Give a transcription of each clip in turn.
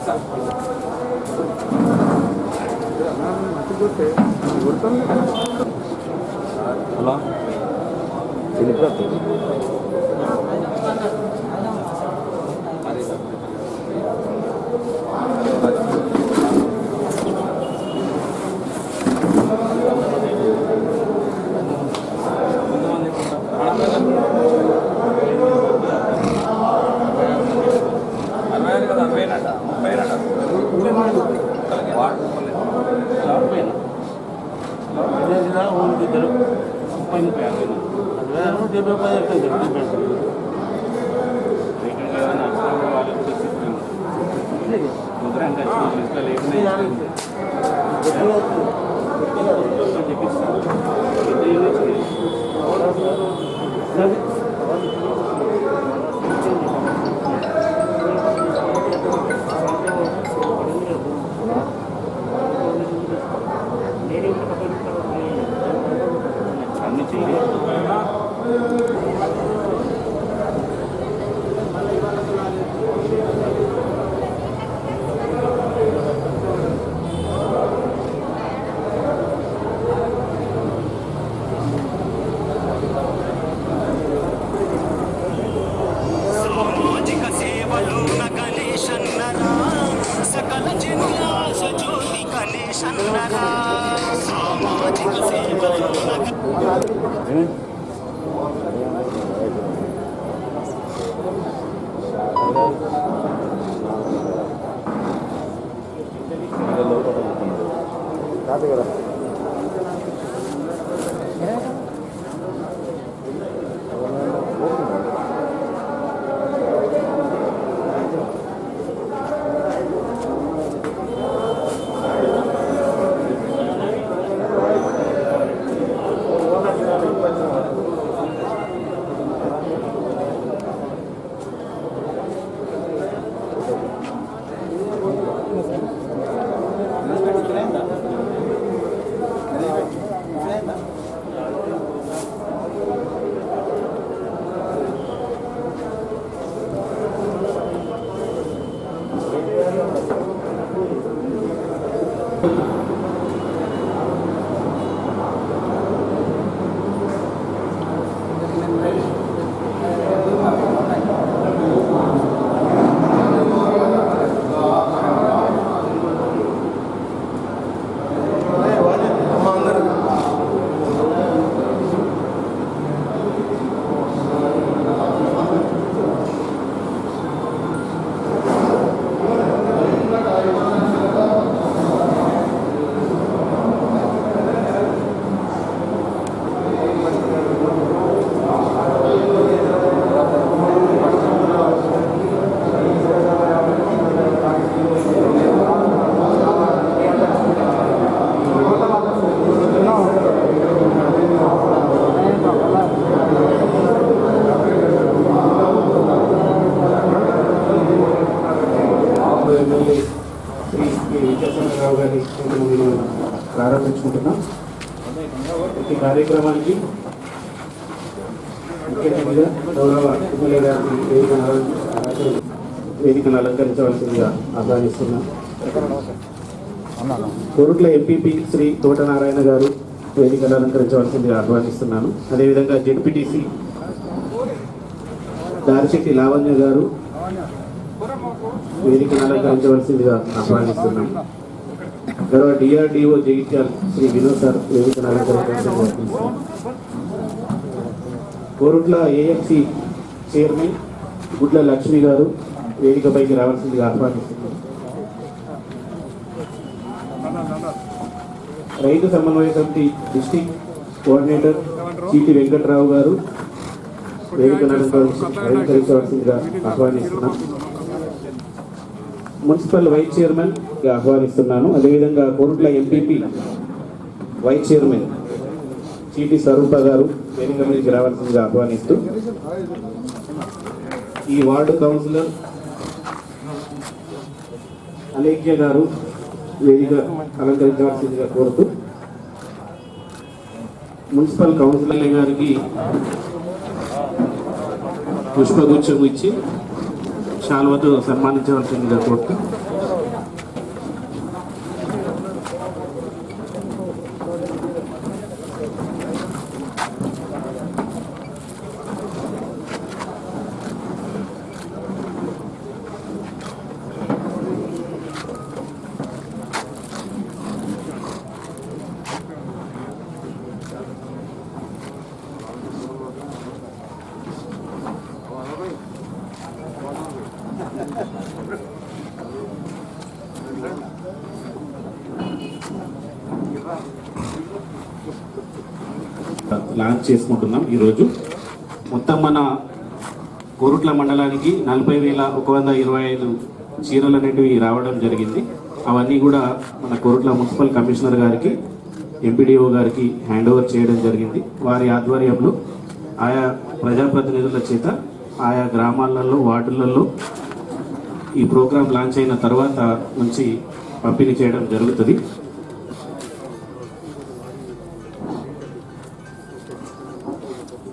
Hello ప్రారంభించుకుంటున్నాం. ఈ కార్యక్రమానికి ముఖ్య అతిథిగా గౌరవ ఎమ్మెల్యే గారిని వేదికను అలంకరించవలసిందిగా ఆహ్వానిస్తున్నాం. కోరుట్ల ఎంపీపీ శ్రీ తోటనారాయణ గారు వేదికను అలంకరించవలసిందిగా ఆహ్వానిస్తున్నాను. అదేవిధంగా జెడ్పీటీసీ దారిశెట్టి లావణ్య గారు వేదికను అలంకరించవలసిందిగా ఆహ్వానిస్తున్నాం. గౌరవ డిఆర్డిఓ జగిత్యాల శ్రీ వినోద్ సార్ వేదికను అలంకరించవలసిందిగా. కోరుట్ల ఏఎఫ్సి చైర్మన్ గుడ్ల లక్ష్మి గారు వేదికపైకి రావాల్సిందిగా ఆహ్వానిస్తున్నారు. రైతు సమన్వయ సమితి డిస్టిక్ కోఆర్డినేటర్ చీటి వెంకట్రావు గారు వేదికను అలంకరించవలసిందిగా ఆహ్వానిస్తున్నాం. మున్సిపల్ వైస్ చైర్మన్ గా ఆహ్వానిస్తున్నాను. అదేవిధంగా కోరుట్ల ఎంపీపీ వైస్ చైర్మన్ చీటి స్వరూప గారు వేదిక మీదకి రావాల్సిందిగా ఆహ్వానిస్తూ, ఈ వార్డు కౌన్సిలర్ అలేఖ్య గారు వేదిక అలంకరించవలసిందిగా కోరుతూ, మున్సిపల్ కౌన్సిలర్ గారికి పుష్పగుచ్చం ఇచ్చి శాల్వతో సన్మానించవలసిందిగా కోరుతూ, లాంచ్ చేసుకుంటున్నాం ఈరోజు. మొత్తం మన కోరుట్ల మండలానికి 40,125 చీరలు అనేటివి రావడం జరిగింది. అవన్నీ కూడా మన కోరుట్ల మున్సిపల్ కమిషనర్ గారికి, ఎంపీడీఓ గారికి హ్యాండ్ ఓవర్ చేయడం జరిగింది. వారి ఆధ్వర్యంలో ఆయా ప్రజాప్రతినిధుల చేత ఆయా గ్రామాలలో, వార్డులలో ఈ ప్రోగ్రాం లాంచ్ అయిన తర్వాత నుంచి పంపిణీ చేయడం జరుగుతుంది.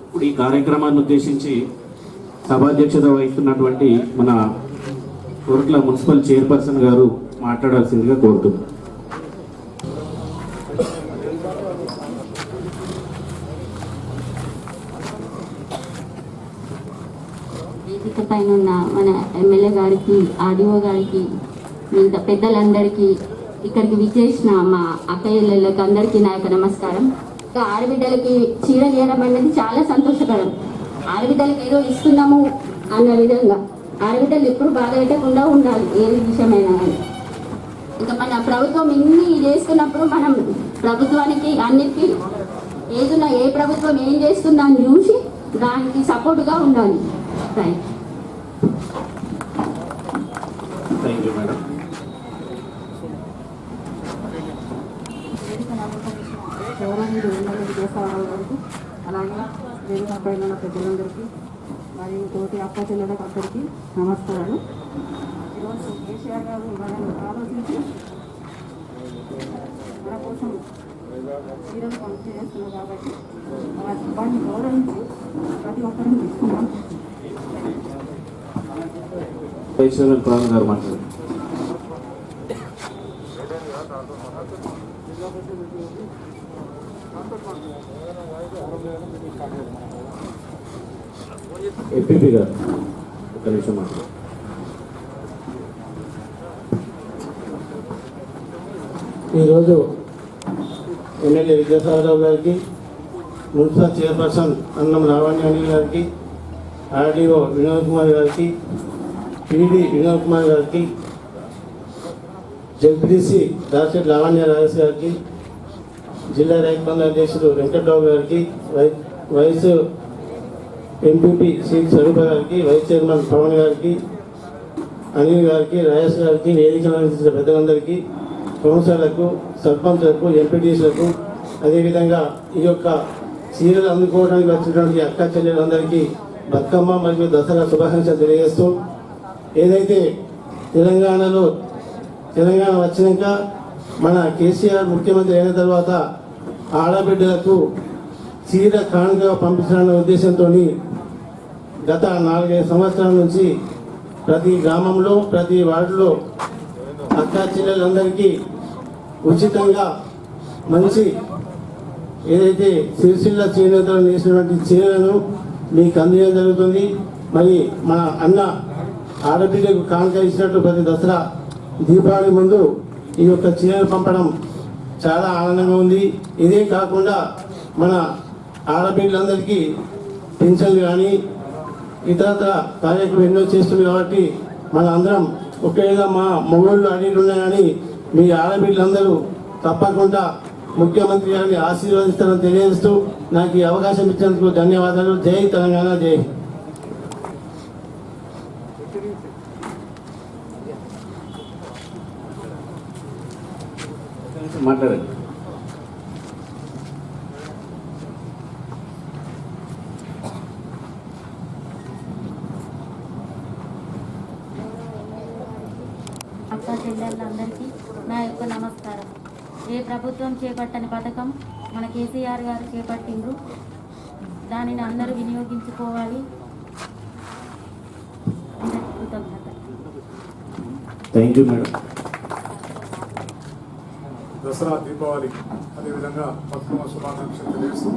ఇప్పుడు ఈ కార్యక్రమాన్ని ఉద్దేశించి సభాధ్యక్షత వహిస్తున్నటువంటి మన కోరుట్ల మున్సిపల్ చైర్పర్సన్ గారు మాట్లాడాల్సిందిగా కోరుతున్నాను. వేదిక పైన ఉన్న మన ఎమ్మెల్యే గారికి, ఆర్డీఓ గారికి, మిగతా పెద్దలందరికీ, ఇక్కడికి విచ్చేసిన మా అక్కయ్యలకు అందరికీ నా యొక్క నమస్కారం. ఆడబిడ్డలకి చీరలు ఇవ్వడం అనేది చాలా సంతోషకరం. ఆడబిడ్డలకి ఏదో ఇస్తున్నాము అన్న విధంగా ఆడబిడ్డలు ఎప్పుడు బాధ పెట్టకుండా ఉండాలి ఏది విషయమైనా కానీ. ఇంకా మన ప్రభుత్వం ఇన్ని చేస్తున్నప్పుడు మనం ప్రభుత్వానికి అన్నిటికీ ఏదున్నా ఏ ప్రభుత్వం ఏం చేస్తుందా అని చూసి దానికి సపోర్ట్గా ఉండాలి. Thank you madam. అలాగే వేదిక పైన ఉన్న పెద్దలందరికీ మరియు తోటి అక్క చెల్లెలకు అందరికీ నమస్కారాలు. ఈరోజు కేసీఆర్ గారు మనల్ని ఆలోచించి మన కోసం చీరలు పంపిణీ చేస్తున్నారు కాబట్టి వాటిని గౌరవించి ప్రతి ఒక్కరిని తీసుకున్నాం. ప్రాణ్ గారు మాట్లాడారు. ఎంపీపీ గారు ఒక నిమిషం మాట్లాడారు. ఈరోజు ఎమ్మెల్యే విద్యాసాగరరావు గారికి, మున్సిపల్ చైర్పర్సన్ అన్నం లావణ్యాని గారికి, ఆర్డీఓ వినోద్ కుమార్ గారికి, పీడీ వినోద్ కుమార్ గారికి, జెడ్పీటీసీ దాసరి లావణ్య రాజేష్ గారికి, జిల్లా రైతు బంధు అధ్యక్షుడు వెంకట్రావు గారికి, వైస్ ఎంపీపీ శ్రీ స్వరూప గారికి, వైస్ చైర్మన్ పవన్ గారికి, అనిల్ గారికి, రాజేష్ గారికి, వేదిక అందించిన పెద్దలందరికీ, కౌన్సిలర్లకు, సర్పంచ్లకు, ఎంపీటీసీలకు, అదేవిధంగా ఈ యొక్క చీరలు అందుకోవడానికి వచ్చినటువంటి అక్క చెల్లెలందరికీ బతుకమ్మ మరియు దసరా శుభాకాంక్షలు తెలియజేస్తూ, ఏదైతే తెలంగాణ వచ్చినాక మన కేసీఆర్ ముఖ్యమంత్రి అయిన తర్వాత ఆడబిడ్డలకు చీర కానుకగా పంపించాలనే ఉద్దేశంతో గత 4-5 సంవత్సరాల నుంచి ప్రతి గ్రామంలో, ప్రతి వార్డులో అక్క చెల్లెలందరికీ ఉచితంగా మంచి ఏదైతే సిరిసిల్ల చేనేతలు నేసినటువంటి చీరలను మీకు అందించడం జరుగుతుంది. మరి మన అన్న ఆడబిడ్డకు కానుక ఇచ్చినట్టు ప్రతి దసరా, దీపావళి ముందు ఈ యొక్క చీరలు పంపడం చాలా ఆనందంగా ఉంది. ఇదే కాకుండా మన ఆడబిడ్డలందరికీ పెన్షన్లు కానీ ఇతరత్ర కార్యక్రమం ఎన్నో చేస్తుంది కాబట్టి మన అందరం ఒకేగా మా మొగోళ్ళు అడిగి ఉన్నాయి కానీ మీ ఆడబిడ్డలందరూ తప్పకుండా ముఖ్యమంత్రి గారిని ఆశీర్వదిస్తారని తెలియజేస్తూ నాకు ఈ అవకాశం ఇచ్చినందుకు ధన్యవాదాలు. జై తెలంగాణ, జై. మాట్లాడండి. అక్క చెల్లెళ్ళందరికీ నా యొక్క నమస్కారం. ఏ ప్రభుత్వం చేపట్టని పథకం మన కేసీఆర్ గారు చేపట్టిండ్రు. దానిని అందరూ వినియోగించుకోవాలి. కృతజ్ఞత. Thank you madam. Dasara, Deepavali, అదేవిధంగా బతుకమ్మ శుభాకాంక్షలు తెలియజేస్తూ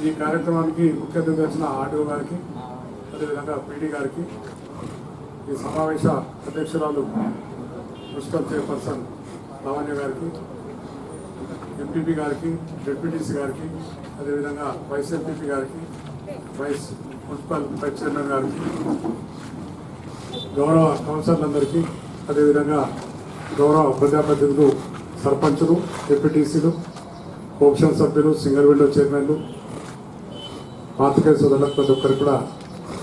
ఈ కార్యక్రమానికి ముఖ్య అతిథిగా వచ్చిన ఆర్డీఓ గారికి, అదేవిధంగా పీడీ గారికి, ఈ సమావేశ అధ్యక్షురాలు మున్సిపల్ చైర్పర్సన్ లావణ్య గారికి, ఎంపీపీ గారికి, డిప్యూటీసీ గారికి, అదేవిధంగా వైస్ ఎంపీపీ గారికి, వైస్ మున్సిపల్ వైస్ చైర్మన్ గారికి, గౌరవ కౌన్సిలర్లందరికీ, అదేవిధంగా గౌరవ ప్రజాప్రతినిధులు, సర్పంచులు, డిప్యూటీసీలు, కోఆప్షన్ సభ్యులు, సింగల్ విండో చైర్మన్లు, పాతికేయ సోదరులకు ప్రతి ఒక్కరికి కూడా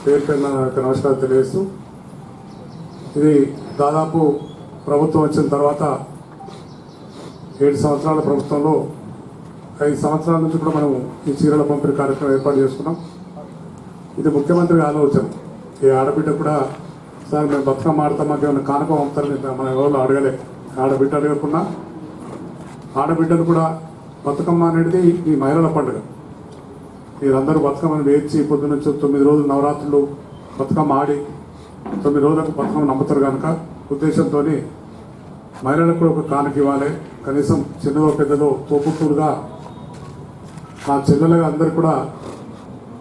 పేరు పేరున నా యొక్క నమస్కారం తెలియజేస్తూ, ఇది దాదాపు ప్రభుత్వం వచ్చిన తర్వాత 7 సంవత్సరాల ప్రభుత్వంలో 5 సంవత్సరాల నుంచి కూడా మనం ఈ చీరల పంపిణీ కార్యక్రమం ఏర్పాటు చేసుకున్నాం. ఇది ముఖ్యమంత్రి ఆలోచన. ఈ ఆడబిడ్డ కూడా సార్ మేము బతుకమ్మ ఆడతాం, మాకు ఏమైనా కానుక పంపుతారని మన ఎవరు అడగలే. ఆడబిడ్డ అడగకుండా ఆడబిడ్డలు కూడా బతుకమ్మ అనేది ఈ మహిళల పండుగ. మీరందరూ బతుకమ్మను వేర్చి పొద్దు నుంచి 9 రోజులు నవరాత్రులు బతుకమ్మ ఆడి 9 రోజులకు బతుకమ్మ నమ్ముతారు కనుక ఉద్దేశంతో మహిళలకు కూడా ఒక కానుక ఇవ్వాలి. కనీసం చిన్నదో పెద్దదో తోపుటూరుగా నా చెల్లెలుగా అందరు కూడా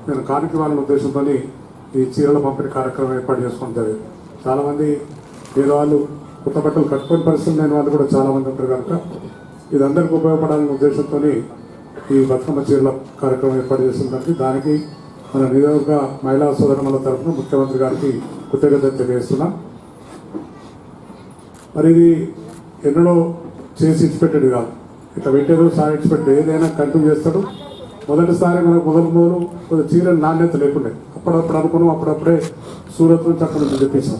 నేను కానుక ఇవ్వాలనే ఉద్దేశంతో ఈ చీరల పంపిణీ కార్యక్రమం ఏర్పాటు చేసుకోవడం జరిగింది. చాలామంది పేదవాళ్ళు కొత్త బట్టలు కట్టుకునే పరిస్థితి లేని వాళ్ళు కూడా చాలామంది ఉంటారు కనుక ఇది అందరికీ ఉపయోగపడాలనే ఉద్దేశంతో ఈ బతుకమ్మ చీరల కార్యక్రమం ఏర్పాటు చేస్తుందంటే దానికి మన నియోజక మహిళా సోదరుల తరఫున ముఖ్యమంత్రి గారికి కృతజ్ఞతలు తెలియజేస్తున్నాం. మరి ఇది ఎన్నడో చేసి ఇచ్చిపెట్టాడు కాదు, ఇట్లా పెట్టారు సార్ ఇచ్చిపెట్టాడు, ఏదైనా కంటిన్యూ చేస్తాడు. మొదటిసారి మనకు మొదలు కొంచెం చీరల నాణ్యత లేకుండే, అప్పుడప్పుడు అనుకున్నాం, అప్పుడప్పుడే సూరత్ నుంచి అక్కడ నుంచి తెప్పించాం.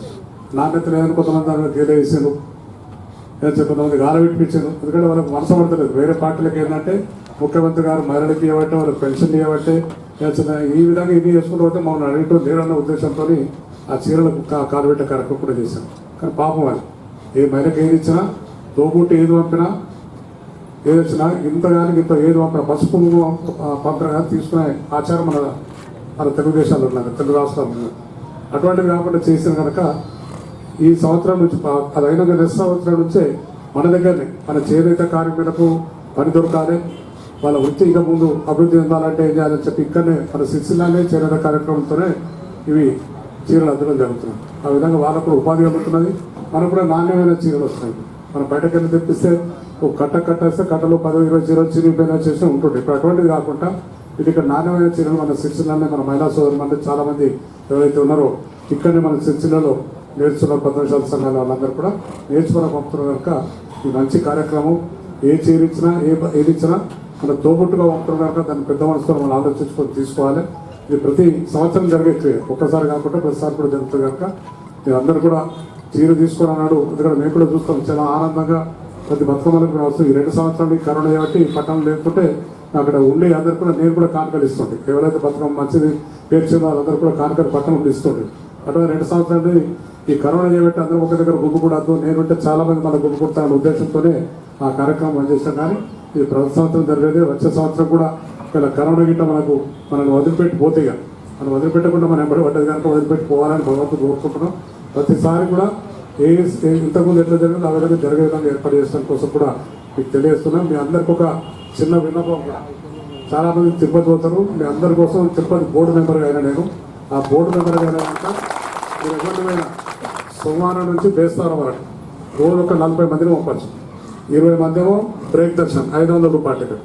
నాణ్యత లేదని కొంతమంది దాని గేలే వేసాను, కొంతమంది గాల పెట్టించాను. ఎందుకంటే వాళ్ళకి మనసు పడతలేదు. వేరే పార్టీలకు ఏంటంటే ముఖ్యమంత్రి గారు మహిళలకి ఇవ్వబట్టే, వాళ్ళకి పెన్షన్ ఇవ్వబట్టే, ఈ విధంగా ఇది చేసుకుంటూ పోతే మమ్మల్ని అడిగటం లేదన్న ఉద్దేశంతో ఆ చీరలకు కాలుబెట్ట కార్యక్రమం కూడా చేశాను. కానీ పాపం వాళ్ళు ఏ మహిళకి ఏది ఇచ్చినా, తోబుట్టి ఏది పంపినా, ఏది వచ్చినా ఇంత కానీ ఇంత ఏది పంపినా పసుపు పంపిన కానీ తీసుకునే ఆచారం మన తెలుగుదేశాల్లో ఉన్నది, తెలుగు రాష్ట్రాల్లో ఉన్నది. అటువంటివి కాకుండా చేసిన కనుక ఈ సంవత్సరం నుంచి అది అయిన నెక్స్ట్ సంవత్సరం నుంచే మన దగ్గరనే మన చేనేత కార్మికులకు పని దొరకాలి, వాళ్ళ వృత్తి ఇక ముందు అభివృద్ధి చెందాలంటే ఏం చేయాలని చెప్పి ఇక్కడనే మన సిరిసిల్లానే చేనేత కార్యక్రమంతోనే ఇవి చీరలు అద్దడం జరుగుతున్నాయి. ఆ విధంగా వాళ్ళకు కూడా ఉపాధి కలుగుతున్నది, మనకు కూడా నాణ్యమైన చీరలు వస్తున్నాయి. మనం బయటకు వెళ్ళి తెప్పిస్తే ఒక కట్టేస్తే కట్టలో 10-20 చీరలు చిరిగిపోయినా చేసి ఉంటుంది. ఇప్పుడు అటువంటిది కాకుండా ఇది ఇక్కడ నాణ్యమైన చీరలు మన సిరిసిల్లానే మన మహిళా సోదరులు అంటే చాలా మంది ఎవరైతే ఉన్నారో ఇక్కడనే మన సిరిసిల్లలో నేర్చుకున్న పద్మశాల సంఘాల వాళ్ళందరూ కూడా నేర్చుకున్న పంపుతున్నారు కనుక ఈ మంచి కార్యక్రమం. ఏ చీర ఇచ్చినా ఏది ఇచ్చినా మన తోబుట్టుగా పంపుతున్నారు కనుక దాన్ని పెద్ద మనసుతో మనం ఆలోచించుకొని తీసుకోవాలి. ఇది ప్రతి సంవత్సరం జరిగే క్రియ, ఒక్కసారి కాకుండా ప్రతిసారి కూడా జరుగుతుంది కనుక మీరు అందరూ కూడా చీర తీసుకొని అన్నాడు. ఎందుకంటే మేము కూడా చూస్తాం చాలా ఆనందంగా ప్రతి బతుకమ్మలకు కూడా వస్తుంది. ఈ 2 సంవత్సరాలు కరోనా కాబట్టి పట్టణం లేకుంటే అక్కడ ఉండే అందరు కూడా నేను కూడా కానుకలు ఇస్తుండే. ఎవరైతే బతుకమ్మ మంచిది పేర్చిందో వాళ్ళందరూ కూడా కానుకలు పట్టణంలో ఇస్తుండే. అటువంటి 2 సంవత్సరాలు ఈ కరోనా చేయబట్టి అందరూ ఒక దగ్గర గుమ్ముకూడదు, నేనుంటే చాలా మంది మన గుమ్ముకుంటారనే ఉద్దేశంతోనే ఆ కార్యక్రమం పనిచేస్తాం. కానీ ఇది ప్రతి సంవత్సరం జరిగేది. వచ్చే సంవత్సరం కూడా ఇలా కరోనా గిట్ట మనల్ని వదిలిపెట్టి పోతేగా మనం వదిలిపెట్టకుండా మనం ఎంబడి పడ్డది కనుక వదిలిపెట్టి పోవాలని భగవంతుడు కోరుకుంటున్నాం. ప్రతిసారి కూడా ఇంతకుముందు ఎట్లా జరిగిందో ఆ విధంగా జరిగే విధంగా ఏర్పాటు చేసడం కోసం కూడా మీకు తెలియజేస్తున్నాం. మీ అందరికి ఒక చిన్న విన్నపం కూడా, చాలా మంది తిరుపతి పోతారు, మీ అందరి కోసం తిరుపతి బోర్డు మెంబర్గా అయినా నేను ఆ బోర్డు మెంబర్గా అయినా కనుక మీరు ఎవరిమైనా సోమవారం నుంచి బేస్తారం వరకు రోజు ఒక 40 మందిని పంపచ్చు. 20 మంది ఏమో బ్రేక్ దర్శనం 500 రూపాయల టికెట్,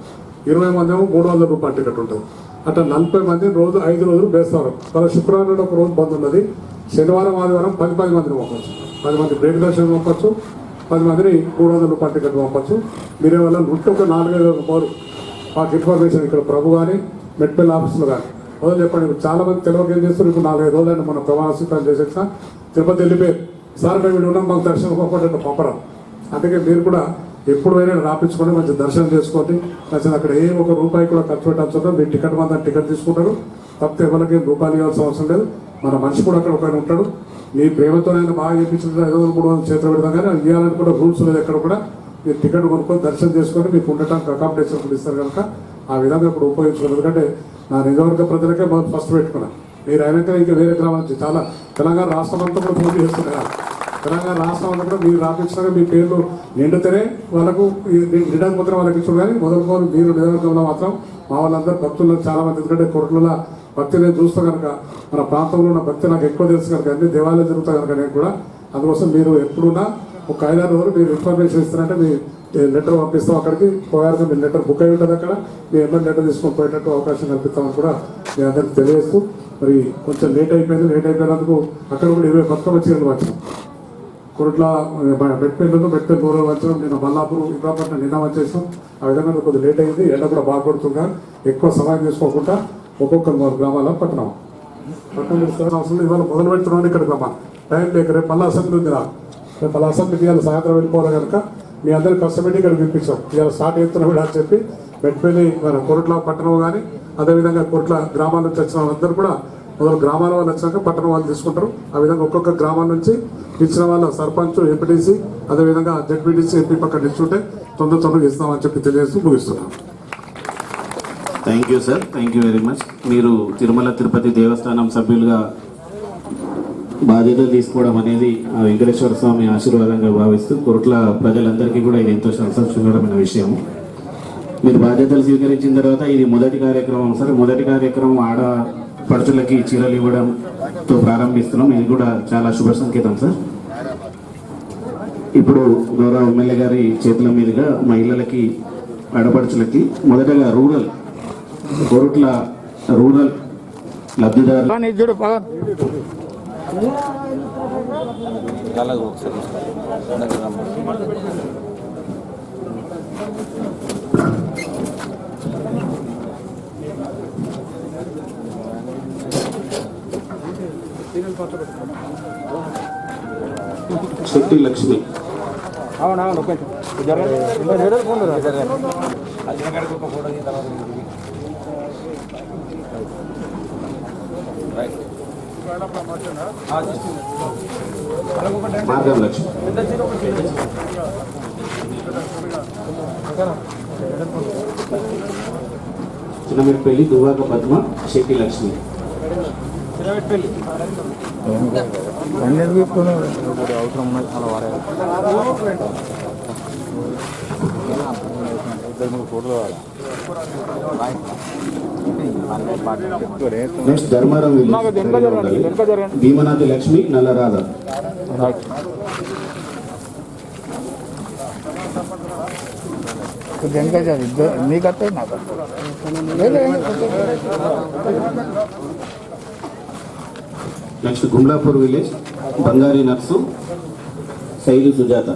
20 మంది ఏమో 300 రూపాయల టికెట్ ఉంటుంది. అట్లా 40 మంది రోజు 5 రోజులు బేస్తారం. వాళ్ళ శుక్రవారం ఒక రోజు బంద్ ఉన్నది. శనివారం ఆదివారం 10 మందిని పంపచ్చు. 10 మంది బ్రేక్ దర్శనం పంపచ్చు, 10 మందిని 300 రూపాయల టికెట్ పంపచ్చు. మీరే వల్ల నుండి ఒక 4-5 రోజులు మాకు ఇన్ఫర్మేషన్ ఇక్కడ ప్రభు కానీ మెట్పల్లి ఆఫీసులో కానీ మొదలు చెప్పండి. ఇప్పుడు చాలా మంది తెలియక ఏం చేస్తారు, ఇప్పుడు 4-5 రోజులు మన ప్రమాణ స్వీకారం చేసేసిన తిరుపతి వెళ్ళిపోయారు. సార్ మేము ఇక్కడ ఉన్నాం, మాకు దర్శనం పంపడం పంపడం. అందుకే మీరు కూడా ఎప్పుడు అయినా రాపించుకొని మంచి దర్శనం చేసుకోండి. నచ్చింది అక్కడ ఏ ఒక రూపాయి కూడా ఖర్చు పెట్టాల్సి మీరు టికెట్ మంది టికెట్ తీసుకుంటారు తప్పితే ఎవరికి రూపాయలు ఇవ్వాల్సిన అవసరం లేదు. మన మనిషి కూడా అక్కడ ఒకరిని ఉంటాడు. మీ ప్రేమతోనైనా బాగా చెప్పించిన 500-300 చేతులు పెడతాం కానీ అది ఇవ్వాలని కూడా రూల్స్ లేదు. ఎక్కడ కూడా మీరు టికెట్ కొనుక్కొని దర్శనం చేసుకొని మీకు ఉండటానికి అకామిడేషన్ కూడా ఇస్తారు కనుక ఆ విధంగా ఇప్పుడు ఉపయోగించుకోవాలి. ఎందుకంటే నా నిజవర్గ ప్రజలకే మనం ఫస్ట్ పెట్టుకున్నాను. మీరు అయినాక ఇంకా వేరే గ్రామాల నుంచి చాలా తెలంగాణ రాష్ట్రం అంతా కూడా పోటీ చేస్తున్నారు. తెలంగాణ రాష్ట్రం అంతా కూడా మీరు రాపించినాక మీ పేర్లు నిండితేనే వాళ్ళకు నిండా ముద్ర వాళ్ళకి ఇచ్చారు. కానీ మొదలుకొని మీరు నిజవర్గంలో మాత్రం మా వాళ్ళందరూ భక్తులు చాలా మంది, ఎందుకంటే కొరట్ల భక్తి నేను చూస్తా కనుక మన ప్రాంతంలో ఉన్న భక్తి నాకు ఎక్కువ తెలుసు కనుక అన్ని దేవాలయాలు జరుగుతాయి కనుక నేను కూడా అందుకోసం మీరు ఎప్పుడున్నా ఒక 5-6 రోజులు మీరు ఇన్ఫర్మేషన్ ఇస్తారంటే మీ లెటర్ పంపిస్తాం. అక్కడికి పోయారు మీ లెటర్ బుక్ అయి ఉంటుంది. అక్కడ మీ ఎమ్మెల్యే లెటర్ తీసుకొని పోయేటట్టు అవకాశం కల్పిస్తామని కూడా మీ అందరికీ తెలియజేస్తూ మరి కొంచెం లేట్ అయిపోయినందుకు అక్కడ కూడా 20 బతుకమ్మ చీరలు వచ్చాం. కొరట్ల మెట్పల్లి దూరం వచ్చాం. నిన్న మల్లాపూర్ ఇబ్రాపట్నం నిన్న వచ్చేసాం. ఆ విధంగా కొద్దిగా లేట్ అయింది. ఎండ కూడా బాగా కొడుతుందిగా ఎక్కువ సమయం తీసుకోకుండా ఒక్కొక్క గ్రామాల్లో పట్టణం అవసరం ఇవాళ మొదలు పెడుతున్నాను. ఇక్కడికి అమ్మా టైం లేక రేపు మళ్ళీ అసెంబ్లీ ఉంది రా. రేపు మళ్ళీ అసెంబ్లీకి ఇవాళ సాయంత్రం వెళ్ళిపోవాలి కనుక మీ అందరూ కష్టపెట్టి ఇక్కడికి పిలిపించాం. ఇవాళ స్టార్ట్ అవుతున్నా కూడా అని చెప్పి మెట్పల్లి మన కొరట్ల పట్టణం కానీ అదేవిధంగా కొరట్ల గ్రామాల నుంచి వచ్చిన వాళ్ళందరూ కూడా మొదలు గ్రామాల వాళ్ళు వచ్చినాక పట్టణం వాళ్ళు తీసుకుంటారు. ఆ విధంగా ఒక్కొక్క గ్రామం నుంచి ఇచ్చిన వాళ్ళ సర్పంచ్, ఎంపీటీసీ, అదేవిధంగా జెడ్పీటీసీ, ఎంపీ పక్కన నిల్చుంటే తొందరగా ఇస్తామని చెప్పి తెలియజేస్తూ ముగిస్తున్నాం. Thank you sir, thank you very much. మీరు తిరుమల తిరుపతి దేవస్థానం సభ్యులుగా బాధ్యతలు తీసుకోవడం అనేది ఆ వెంకటేశ్వర స్వామి ఆశీర్వాదంగా భావిస్తూ కొరట్ల ప్రజలందరికీ కూడా ఇది ఎంతో సంతోషకరమైన విషయం. మీరు బాధ్యతలు స్వీకరించిన తర్వాత ఇది మొదటి కార్యక్రమం సార్. మొదటి కార్యక్రమం ఆడపడుచులకి చీరలు ఇవ్వడంతో ప్రారంభిస్తున్నాం. ఇది కూడా చాలా శుభ సంకేతం సార్. ఇప్పుడు గౌరవ ఎమ్మెల్యే గారి చేతుల మీదుగా మహిళలకి, ఆడపడుచులకి మొదటగా కొరట్ల రూరల్ లబ్ధిదారులు Shetty Lakshmi, Margam Lakshmi, Chinnamitpalli Duvvaka Padma, Shetty Lakshmi. Next Dharmaram Bhimanathi Lakshmi, Nallaradha. Next Gumlapur village Bangari Narsu, Shaili Sujatha.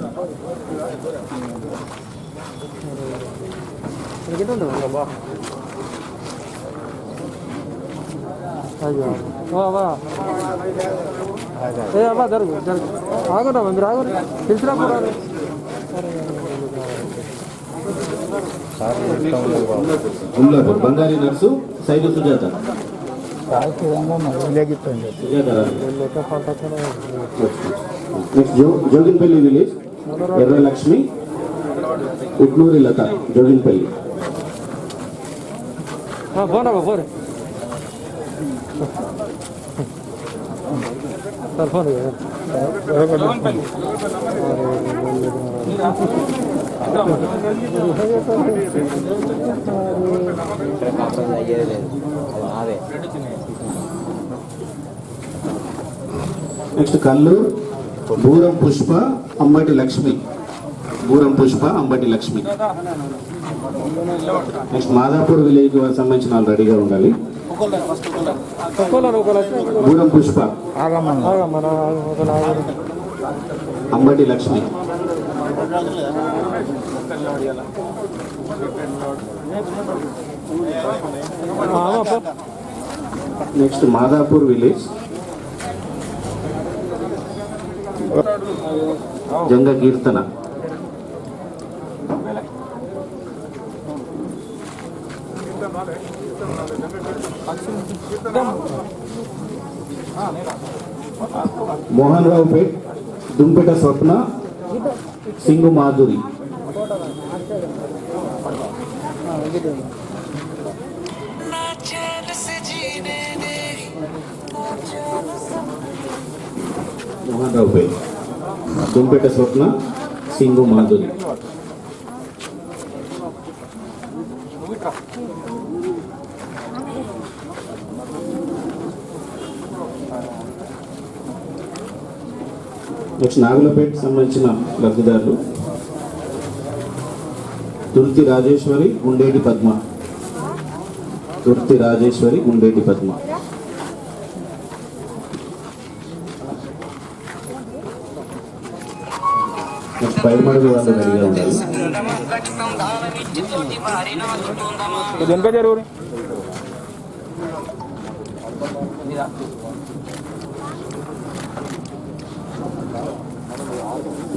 Gumlapur బంగారీ Narsu, Shaili Sujatha. Next Joginpally village ఎర్ర లక్ష్మి, ఉట్నూరి లత, Joginpally. Next Kalluru బూరం Pushpa, Ambati Lakshmi, బూరం Pushpa, Ambati Lakshmi. Next Madhapur village కి సంబంధించిన వాళ్ళు రెడీగా ఉండాలి. బూరం పుష్ప, అంబటి లక్ష్మి. నెక్స్ట్ మాదాపూర్ విలేజ్ జంగ కీర్తన. మోహన్ రావు పేట్ దుంపెట స్వప్న, సింగు మాధురి. మోహన్ రావు పేట్ దుంపెట స్వప్న, సింగు మాధురి. నెక్స్ట్ నాగులపేట సంబంధించిన లబ్ధిదారులు తుర్తి రాజేశ్వరి, గుండేటి పద్మ, తుర్తి రాజేశ్వరి, గుండేటి పద్మ. పైమడుగు వాళ్ళు రెడీగా ఉండాలి.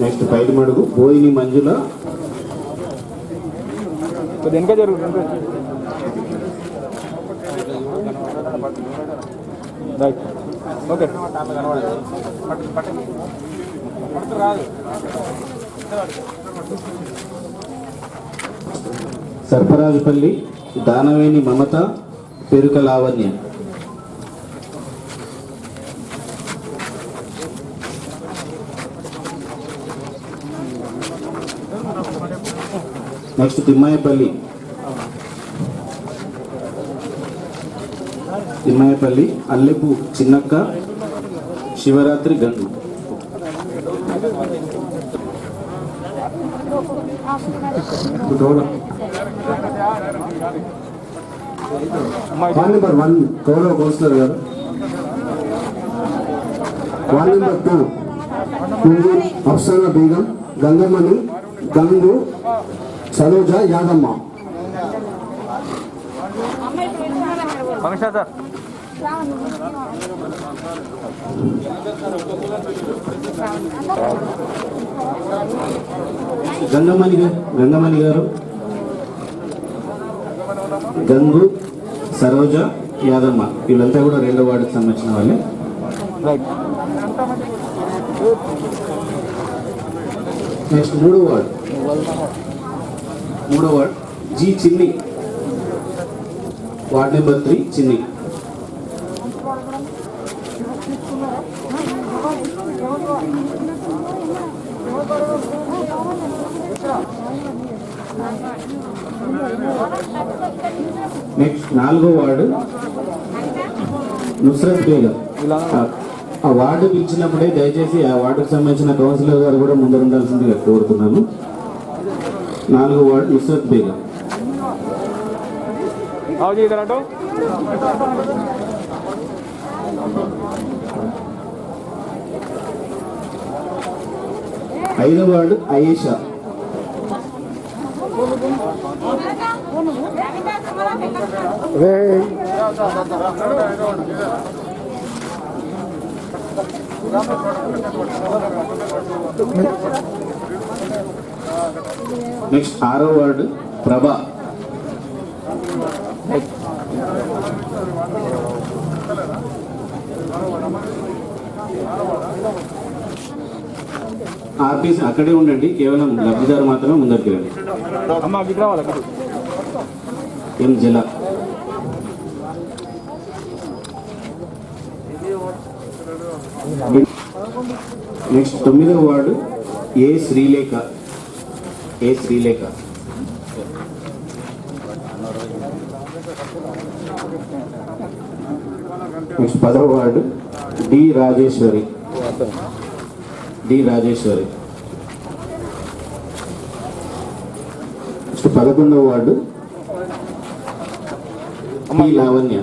Next Paimadugu Boini Manjula, Sarparajupalli Danaveni Mamatha, Peruka Lavanya. Next Thimmayapalli Allepu Chinnakka, Shivaratri Gangu. Ward number 1 గౌరవ councillor garu. Ward number 2 Kungu Afsana Begum, గంగమ్మని, గంగు, సరోజ, యాదమ్మ. గంగమణి గారు, గంగు, సరోజ, యాదమ్మ. వీళ్ళంతా కూడా 2వ వార్డుకి సంబంధించిన వాళ్ళే. నెక్స్ట్ 3వ వార్డు జి చిన్ని, వార్డ్ నెంబర్ 3 చిన్ని. నెక్స్ట్ 4వ వార్డు నుస్రత్ బేగం. ఆ వార్డు పిలిచినప్పుడే దయచేసి ఆ వార్డుకు సంబంధించిన కౌన్సిలర్ గారు కూడా ముందర ఉండాల్సిందిగా కోరుతున్నాను. 4వ వార్డు నుస్రత్ బేగం. ఐదవ వార్డు అయేషా. నెక్స్ట్ 6వ వార్డు ప్రభా. ఆర్టీసీ అక్కడే ఉండండి, కేవలం లబ్ధిదారు మాత్రమే ముందరికి రండి. ఎం జిల్లా. నెక్స్ట్ 9వ వార్డు ఏ శ్రీలేఖ. నెక్స్ట్ 10వ వార్డు డి రాజేశ్వరి. నెక్స్ట్ 11వ వార్డు పి లావణ్య.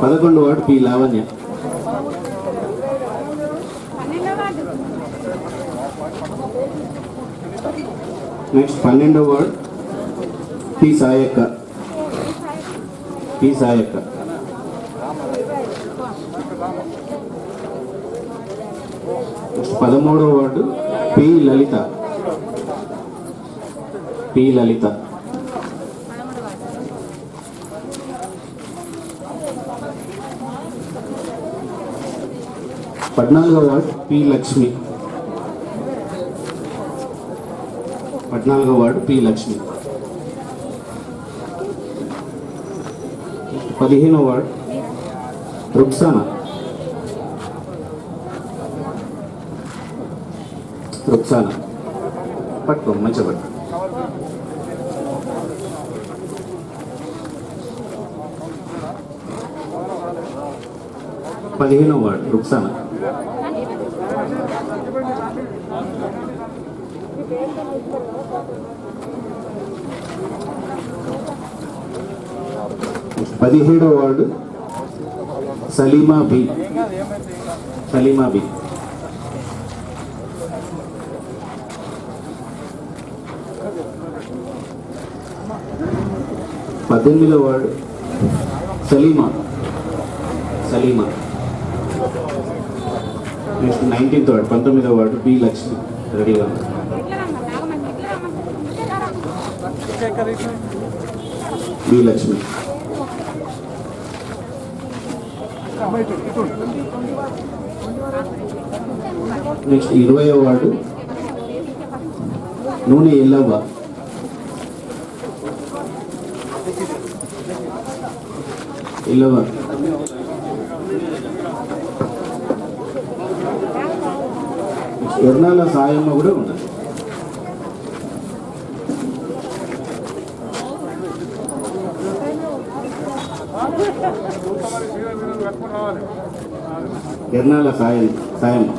11వ వార్డు పి లావణ్య. నెక్స్ట్ 12వ వార్డు పి సాయక్క. 13వ వార్డు పి లలిత. 14వ వార్డు పి లక్ష్మి. 15వ వార్డు రుక్సానా. పట్టుకో మంచిగా పట్టు. 15వ వార్డు రుక్సానా. నెక్స్ట్ 17వ వార్డు సలీమా బి. సలీమా బి. 18వ ward Salima. Next 19th ward 19వ వార్డు బి లక్ష్మి రెడీగా ఉంది. బి లక్ష్మి. నెక్స్ట్ 20వ వార్డు నూనె ఎల్లవ్వ. ఎర్నాల సాయమ్మ కూడా ఉన్నది. Ernala Sayamma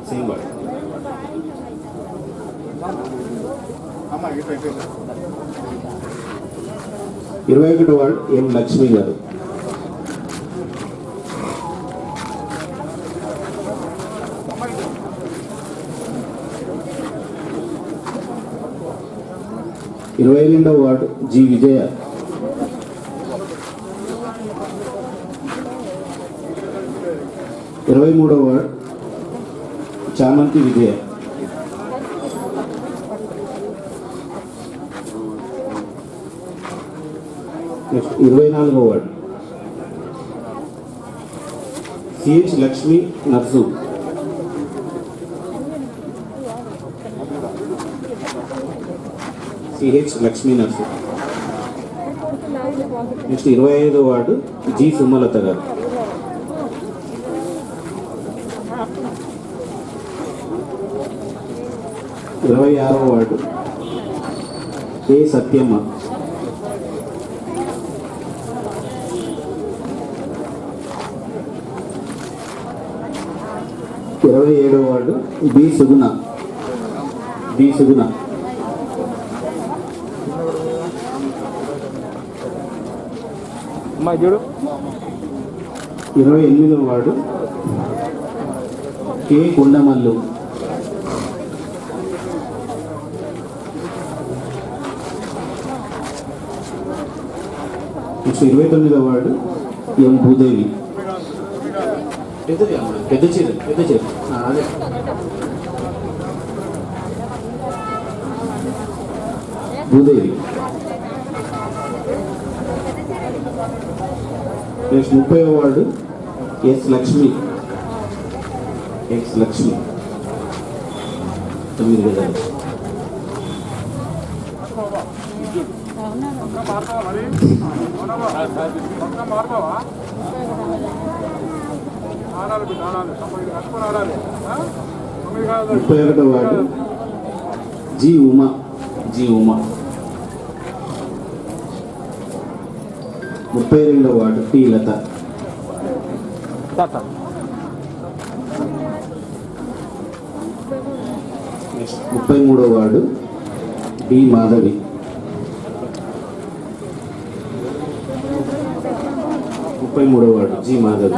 same ward. 21వ వార్డు ఎం లక్ష్మి గారు. 22వ వార్డు జి విజయ. 23వ వార్డు చామంతి విజయ. 24వ ward CH Lakshmi Narsu. Next 25వ వార్డు జి సుమలత గారు. 26వ వార్డు ఏ సత్యమ్మ. 27వ వార్డు బి సుగుణ. 28వ వార్డు కే కొండమల్లు. 29వ వార్డు ఎం భూదేవి. పెద్ద చీర అదే. Bhudevi. Next 30వ ward S Lakshmi. 9 గజాలు. ముప్పై 31వ వార్డు జి ఉమా. 32వ వార్డు టి లత. 33వ వార్డు డి మాధవి. 33వ వార్డు జి మాధవి.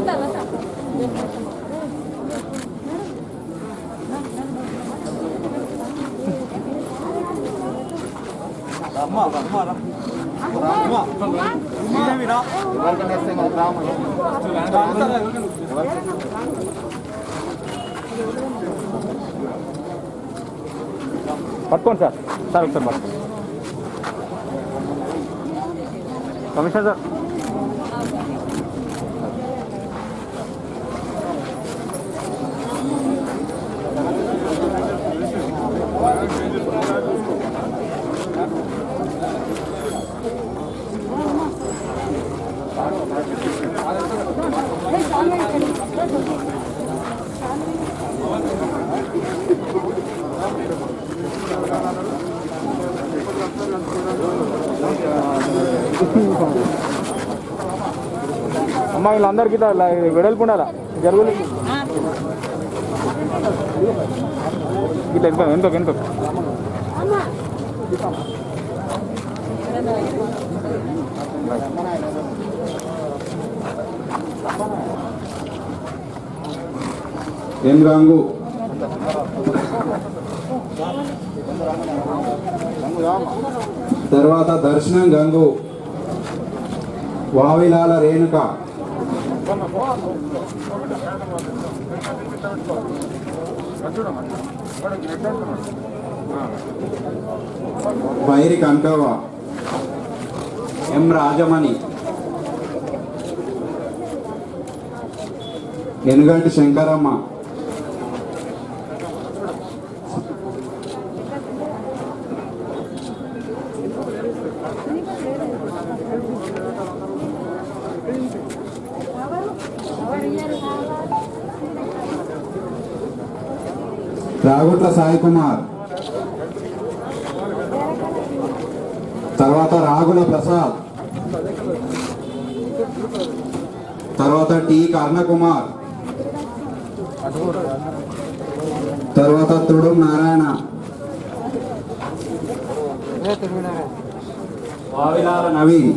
పట్టుకోండి సార్ ఒకసారి పట్టుకోండి. కమిషనర్ సార్ అమ్మా వీళ్ళందరికీ వెడల్పు ఉండాలా జరుగులు ఇట్లా వెనుక ఎన్ గంగు, తర్వాత దర్శనం గంగు, వావిలాల రేణుక, వైరి కంకవ, ఎం రాజమణి, ఎనుగంటి శంకరమ్మ, రాగుట్ల సాయి కుమార్, తర్వాత రాగుల ప్రసాద్, తర్వాత టి కర్ణకుమార్, తర్వాత తుడుం నారాయణ, వావిలాల నవీన్,